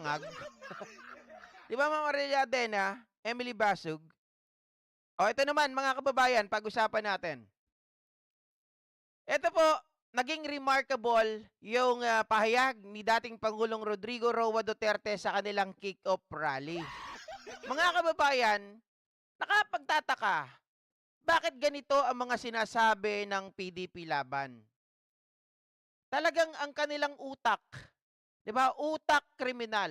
bangag. Di ba, Ma'am Aurelia Adena, Emily Basug? O, ito naman, mga kababayan, pag-usapan natin. Ito po, naging remarkable yung pahayag ni dating Pangulong Rodrigo Roa Duterte sa kanilang kick-off rally. Mga kababayan, nakapagtataka, bakit ganito ang mga sinasabi ng PDP Laban? Talagang ang kanilang utak, 'di ba? Utak kriminal.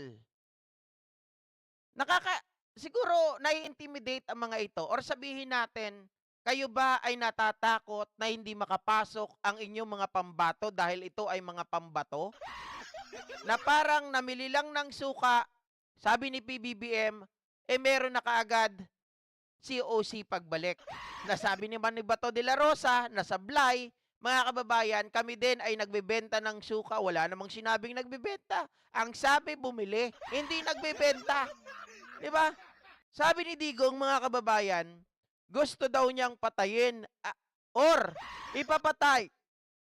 Nakaka siguro nai-intimidate ang mga ito or sabihin natin, kayo ba ay natatakot na hindi makapasok ang inyong mga pambato dahil ito ay mga pambato? Na parang namili lang ng suka, sabi ni PBBM, meron na kaagad COC pagbalik. Nasabi naman ni Bato de la Rosa, nasablay, mga kababayan, kami din ay nagbebenta ng suka. Wala namang sinabing nagbebenta. Ang sabi, bumili. Hindi nagbebenta. Di ba? Sabi ni Digong, mga kababayan, gusto daw niyang patayin or ipapatay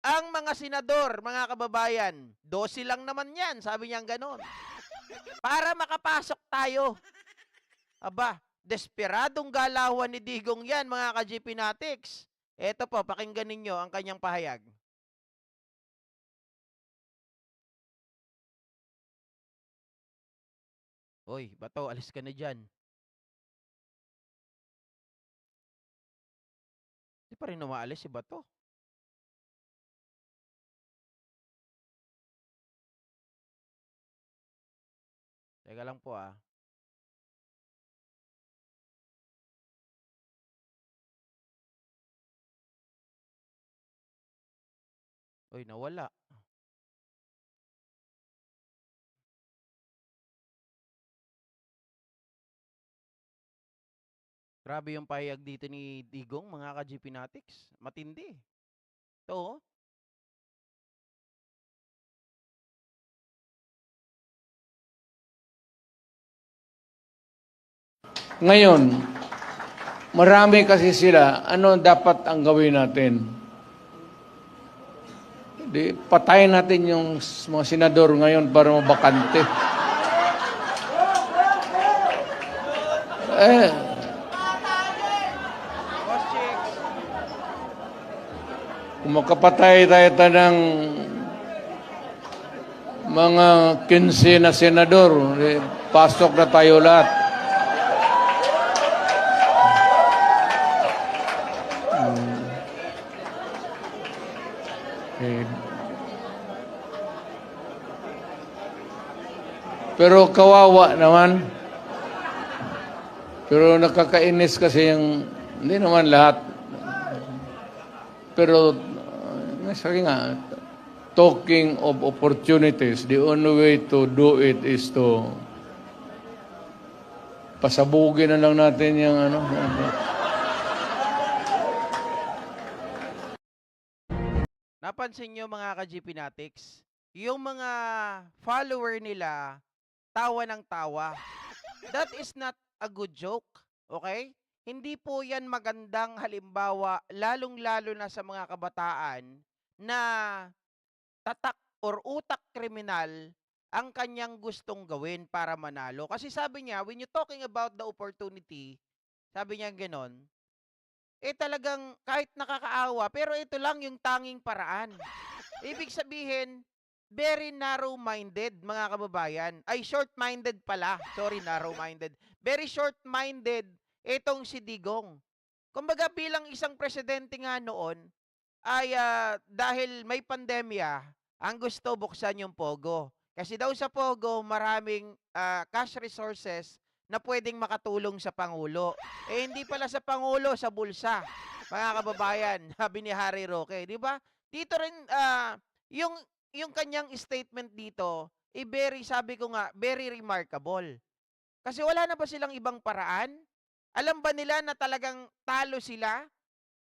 ang mga senador, mga kababayan. 12 lang naman yan, sabi niya ganon. Para makapasok tayo. Aba, desperadong galawan ni Digong yan, mga ka-GP Natics. Eto po, pakinggan ninyo ang kanyang pahayag. Hoy, Bato, alis ka na dyan. Di pa rin umaalis si Bato. Teka lang po ah. Hoy, nawala. Grabe yung pahayag dito ni Digong, mga ka-GP Natics. Matindi. Ito, oh. Ngayon, marami kasi sila, ano dapat ang gawin natin? Di, patayin natin yung mga senador ngayon para mabakante. Boss Chicks. Kung makapatay tayo ng mga 15 na senador, pasok na tayo lahat. Pero kawawa naman. Pero nakakainis kasi yung, hindi naman lahat. Pero, sabi nga, talking of opportunities, the only way to do it is to pasabugin na lang natin yung ano. Napansin nyo, mga ka-GP Natics, yung mga follower nila, tawa ng tawa. That is not a good joke, okay? Hindi po yan magandang halimbawa, lalong-lalo na sa mga kabataan na tatak or utak kriminal ang kanyang gustong gawin para manalo. Kasi sabi niya, when you talking about the opportunity, sabi niya ganon, talagang kahit nakakaawa, pero ito lang yung tanging paraan. Ibig sabihin, very narrow-minded, mga kababayan. Ay, short-minded pala. Sorry, narrow-minded. Very short-minded itong si Digong. Kumbaga bilang isang presidente nga noon, ay dahil may pandemya, ang gusto buksan yung Pogo. Kasi daw sa Pogo, maraming cash resources na pwedeng makatulong sa Pangulo. Hindi pala sa Pangulo, sa bulsa. Mga kababayan, sabi ni Harry Roque, di ba? Dito rin, yung, yung kanyang statement dito, very, sabi ko nga, very remarkable. Kasi wala na ba silang ibang paraan? Alam ba nila na talagang talo sila?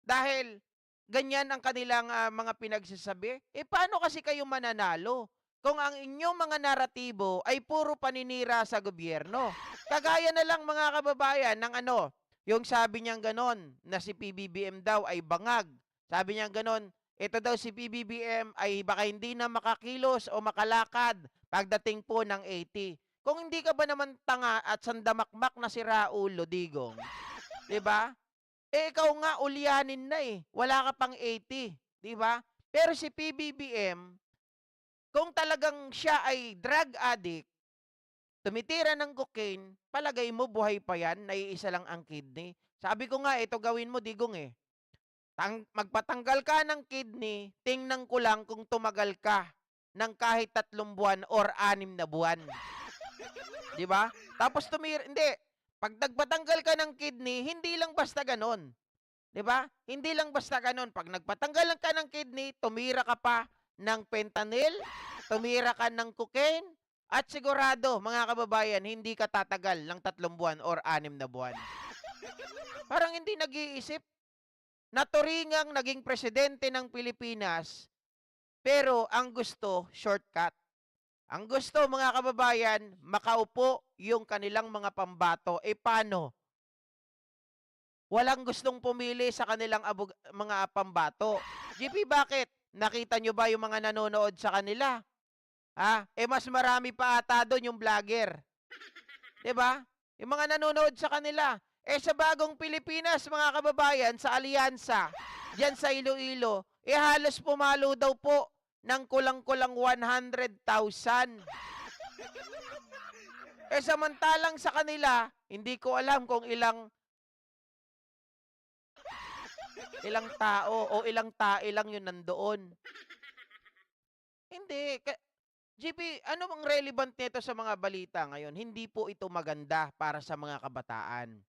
Dahil ganyan ang kanilang mga pinagsasabi? Paano kasi kayo mananalo kung ang inyong mga naratibo ay puro paninira sa gobyerno? Kagaya na lang, mga kababayan, ng ano, yung sabi niyang ganon, na si PBBM daw ay bangag. Sabi niyang ganon, ito daw si PBBM ay baka hindi na makakilos o makalakad pagdating po ng 80. Kung hindi ka ba naman tanga at sandamakmak na si Raulo, Digong, 'di ba? Eh, ikaw nga ulyanin na eh. Wala ka pang 80, 'di ba? Pero si PBBM, kung talagang siya ay drug addict, tumitira ng cocaine, palagay mo buhay pa yan, naiisa lang ang kidney. Sabi ko nga, ito gawin mo, Digong eh. Magpatanggal ka ng kidney, tingnan ko lang kung tumagal ka ng kahit 3 buwan or 6 na buwan. 'Di ba? Tapos hindi. Pag nagpatanggal ka ng kidney, hindi lang basta ganon. 'Di ba? Hindi lang basta ganon. Pag nagpatanggal lang ka ng kidney, tumira ka pa ng fentanyl, tumira ka ng cocaine, at sigurado, mga kababayan, hindi ka tatagal ng 3 buwan or 6 na buwan. Parang hindi nag-iisip. Naturingang naging presidente ng Pilipinas, pero ang gusto, shortcut. Ang gusto, mga kababayan, makaupo yung kanilang mga pambato. E paano? Walang gustong pumili sa kanilang mga pambato. GP, bakit? Nakita nyo ba yung mga nanonood sa kanila? Mas marami pa ata doon yung vlogger. 'Di ba? Yung mga nanonood sa kanila. Sa bagong Pilipinas, mga kababayan, sa alyansa, diyan sa Iloilo, halos pumalo daw po ng kulang-kulang 100,000. Samantalang sa kanila, hindi ko alam kung ilang tao o ilang tae lang yun nandoon. Hindi. GP, ano bang relevant nito sa mga balita ngayon? Hindi po ito maganda para sa mga kabataan.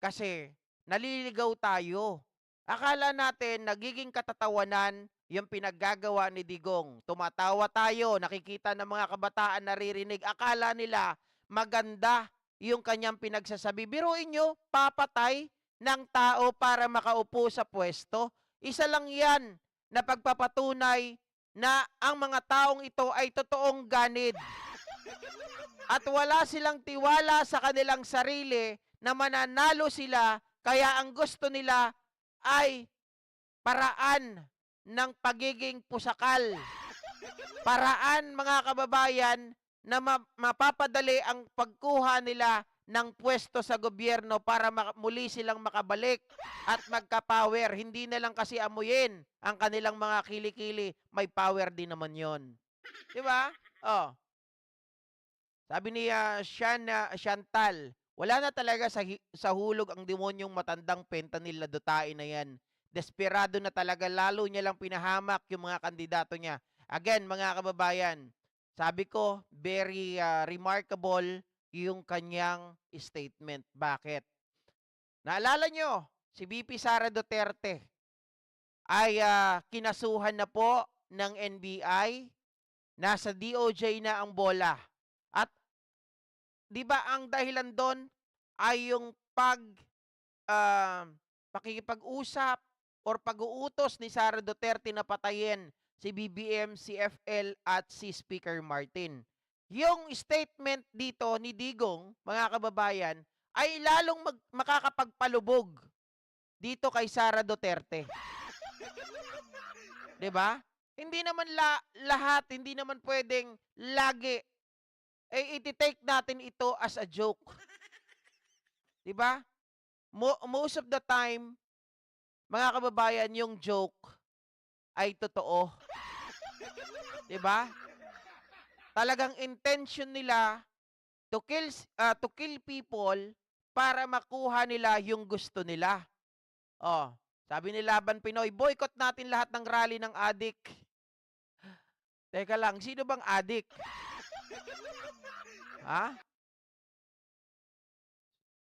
Kasi naliligaw tayo. Akala natin nagiging katatawanan yung pinaggagawa ni Digong. Tumatawa tayo, nakikita ng mga kabataan, naririnig. Akala nila maganda yung kanyang pinagsasabi. Biruin nyo, papatay ng tao para makaupo sa pwesto. Isa lang yan na pagpapatunay na ang mga taong ito ay totoong ganid. At wala silang tiwala sa kanilang sarili na mananalo sila, kaya ang gusto nila ay paraan ng pagiging pusakal. Paraan, mga kababayan, na mapapadali ang pagkuha nila ng pwesto sa gobyerno para muli silang makabalik at magka-power. Hindi na lang kasi amuyin ang kanilang mga kilikili, may power din naman yon. Di ba? Oh. Sabi ni Chantal, wala na talaga sa hulog ang demonyong matandang fentanyl na dutain na yan. Desperado na talaga, lalo niya lang pinahamak yung mga kandidato niya. Again, mga kababayan, sabi ko, very remarkable yung kanyang statement. Bakit? Naalala nyo, si VP Sara Duterte ay kinasuhan na po ng NBI, nasa DOJ na ang bola. At di ba ang dahilan doon ay yung pakikipag-usap or pag-uutos ni Sara Duterte na patayin si BBM, si FL at si Speaker Martin. Yung statement dito ni Digong, mga kababayan, ay lalong makakapagpalubog dito kay Sara Duterte. 'Di ba? Hindi naman lahat, hindi naman pwedeng lagi i-take natin ito as a joke. 'Di ba? Most of the time, mga kababayan, yung joke ay totoo. 'Di ba? Talagang intention nila to kill people para makuha nila yung gusto nila. Sabi ni Laban Pinoy, boycott natin lahat ng rally ng adik. Teka lang, sino bang adik?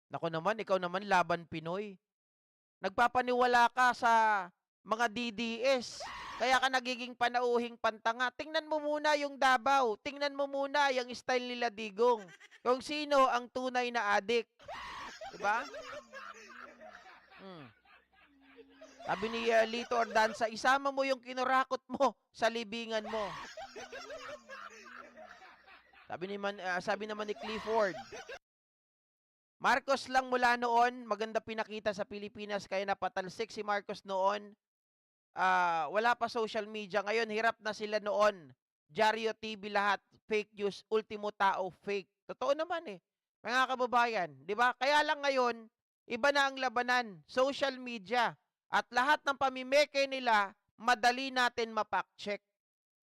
Nako naman, ikaw naman, Laban Pinoy. Nagpapaniwala ka sa mga DDS. Kaya ka nagiging panauhing pantanga. Tingnan mo muna yung Davao. Tingnan mo muna yung style nila Digong. Kung sino ang tunay na adik. Diba? Sabi ni Lito Ordanza, isama mo yung kinurakot mo sa libingan mo. Sabi naman ni Clifford, Marcos lang mula noon, maganda pinakita sa Pilipinas, kaya napatalsik si Marcos noon. Wala pa social media. Ngayon, hirap na sila noon. Diaryo TV lahat, fake news, ultimo tao, fake. Totoo naman eh. Mga kababayan, 'di ba? Kaya lang ngayon, iba na ang labanan, social media. At lahat ng pamimeke nila, madali natin ma-fact check.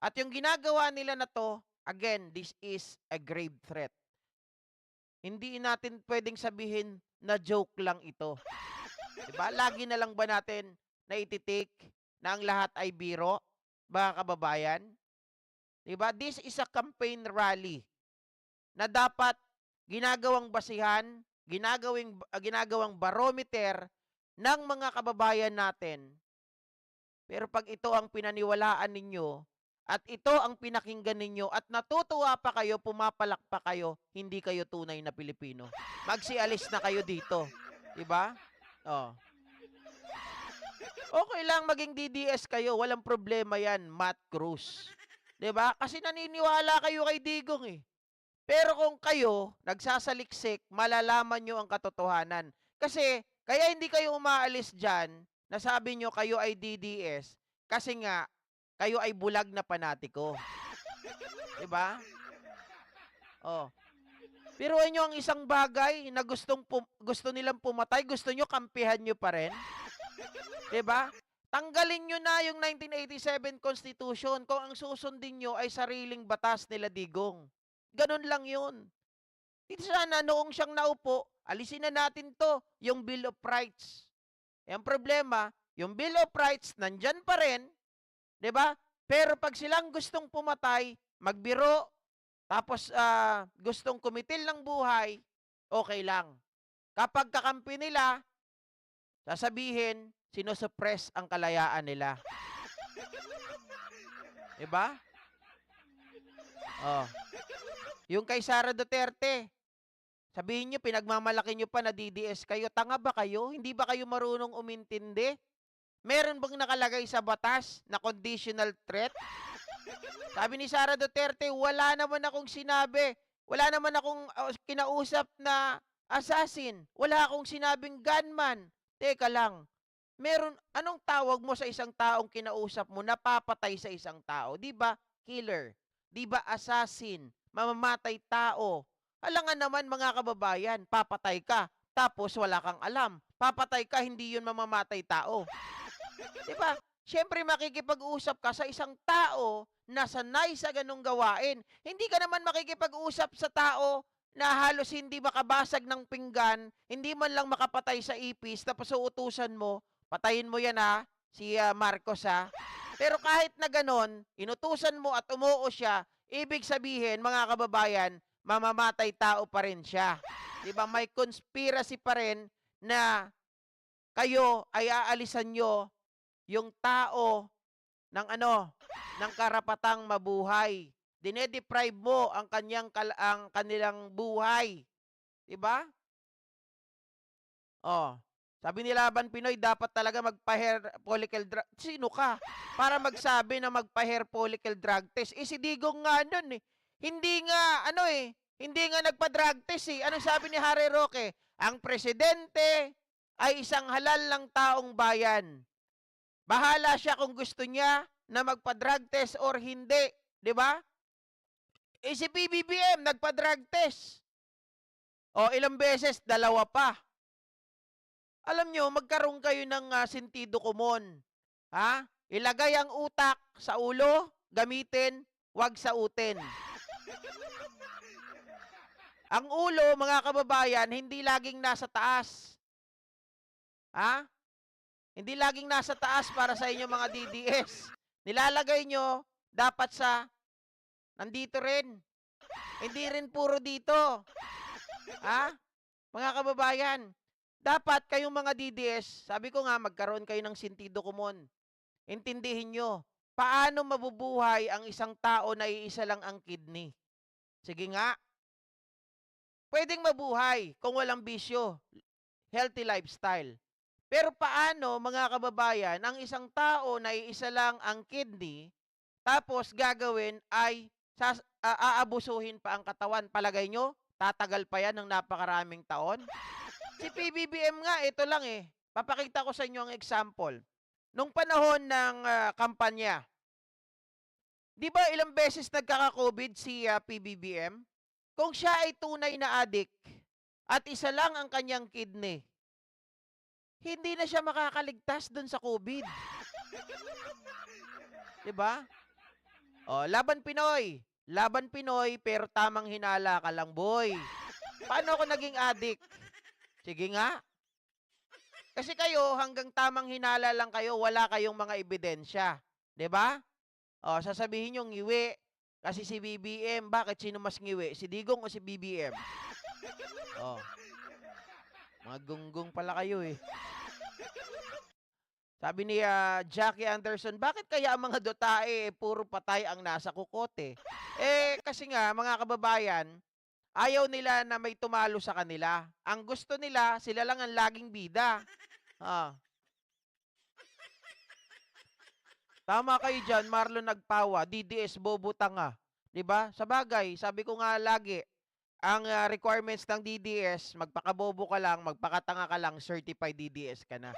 At yung ginagawa nila na to, again, this is a grave threat. Hindi natin pwedeng sabihin na joke lang ito. 'Di ba? Lagi na lang ba natin na iti-take na ang lahat ay biro, mga kababayan? 'Di ba? This is a campaign rally na dapat ginagawang basihan, ginagawang barometer ng mga kababayan natin. Pero pag ito ang pinaniwalaan ninyo at ito ang pinakinggan ninyo at natutuwa pa kayo, pumapalak pa kayo, hindi kayo tunay na Pilipino. Magsialis na kayo dito. 'Di ba? Oh. Okay lang maging DDS kayo, walang problema 'yan, Matt Cruz. 'Di ba? Kasi naniniwala kayo kay Digong eh. Pero kung kayo nagsasaliksik, malalaman nyo ang katotohanan. Kasi, kaya hindi kayo umaalis dyan, nasabi nyo kayo ay DDS, kasi nga, kayo ay bulag na panatiko. Diba? Oh. Pero nyo ang isang bagay na gusto nilang pumatay, gusto nyo kampihan nyo pa rin. Diba? Tanggalin nyo na yung 1987 Constitution kung ang susundin nyo ay sariling batas nila Digong. Ganun lang yun. Hindi sana noong siyang naupo, alisin na natin to, yung Bill of Rights. Ang problema, yung Bill of Rights nandyan pa rin, 'di ba? Pero pag silang gustong pumatay, magbiro, tapos gustong kumitil ng buhay, okay lang. Kapag kakampi nila, sasabihin, sinosuppress ang kalayaan nila. 'Di ba? Oh. Yung kay Sara Duterte, sabihin nyo, pinagmamalaki nyo pa na DDS kayo. Tanga ba kayo? Hindi ba kayo marunong umintindi? Meron bang nakalagay sa batas na conditional threat? Sabi ni Sara Duterte, wala naman akong sinabi. Wala naman akong kinausap na assassin. Wala akong sinabing gunman. Teka lang. Anong tawag mo sa isang taong kinausap mo na papatay sa isang tao? Di ba killer? Di ba assassin? Mamamatay tao. Alangan naman mga kababayan, papatay ka, tapos wala kang alam. Papatay ka, hindi yun mamamatay tao. Diba? Siyempre makikipag-usap ka sa isang tao na sanay sa ganong gawain. Hindi ka naman makikipag-usap sa tao na halos hindi makabasag ng pinggan, hindi man lang makapatay sa ipis, tapos uutusan mo, patayin mo yan ha, si Marcos ha. Pero kahit na ganon, inutusan mo at umuo siya, ibig sabihin, mga kababayan, mamamatay tao pa rin siya. Diba? May conspiracy pa rin na kayo ay aalisan nyo yung tao ng ng karapatang mabuhay. Dinedeprive mo ang kanilang buhay. Diba? Oh. Sabi ni Laban Pinoy, dapat talaga magpa-hair follicle drug. Sino ka? Para magsabi na magpa-hair follicle drug test. Si Digong nga nun eh. Hindi nga, hindi nga nagpa-drug test eh. Anong sabi ni Harry Roque? Ang presidente ay isang halal ng taong bayan. Bahala siya kung gusto niya na magpa-drug test or hindi. Di ba? Si PBBM, nagpa-drug test. O, ilang beses? 2 pa. Alam nyo, magkaroon kayo ng sentido komon. Ha? Ilagay ang utak sa ulo, gamitin, wag sa utin. Ang ulo, mga kababayan, hindi laging nasa taas. Ha? Hindi laging nasa taas para sa inyo mga DDS. Nilalagay nyo, dapat nandito rin. Hindi rin puro dito. Ha? Mga kababayan, dapat kayong mga DDS, sabi ko nga, magkaroon kayo ng sentido komon. Intindihin nyo, paano mabubuhay ang isang tao na iisa lang ang kidney? Sige nga, pwedeng mabuhay kung walang bisyo, healthy lifestyle. Pero paano, mga kababayan, ang isang tao na iisa lang ang kidney, tapos gagawin ay aabusuhin pa ang katawan? Palagay nyo, tatagal pa yan ng napakaraming taon? Si PBBM nga, ito lang eh. Papakita ko sa inyo ang example. Nung panahon ng kampanya, di ba ilang beses nagkaka-COVID si PBBM? Kung siya ay tunay na addict at isa lang ang kanyang kidney, hindi na siya makakaligtas dun sa COVID. 'Di ba? Oh, laban Pinoy. Laban Pinoy pero tamang hinala ka lang, boy. Paano ako naging addict? Sige nga. Kasi kayo hanggang tamang hinala lang kayo, wala kayong mga ebidensya, 'di ba? Oh, sasabihin niyo ngiwi kasi si BBM, bakit sino mas ngiwi? Si Digong o si BBM? Oh, mga gunggong pala kayo eh. Sabi ni Jackie Anderson, bakit kaya ang mga dotae puro patay ang nasa kukote? Kasi nga mga kababayan, ayaw nila na may tumalo sa kanila. Ang gusto nila, sila lang ang laging bida. Ah, tama kayo diyan, Marlon Nagpawa, DDS bobo tanga. 'Di ba? Sabagay, sabi ko nga lagi, ang requirements ng DDS, magpakabobo ka lang, magpakatanga ka lang, certified DDS ka na.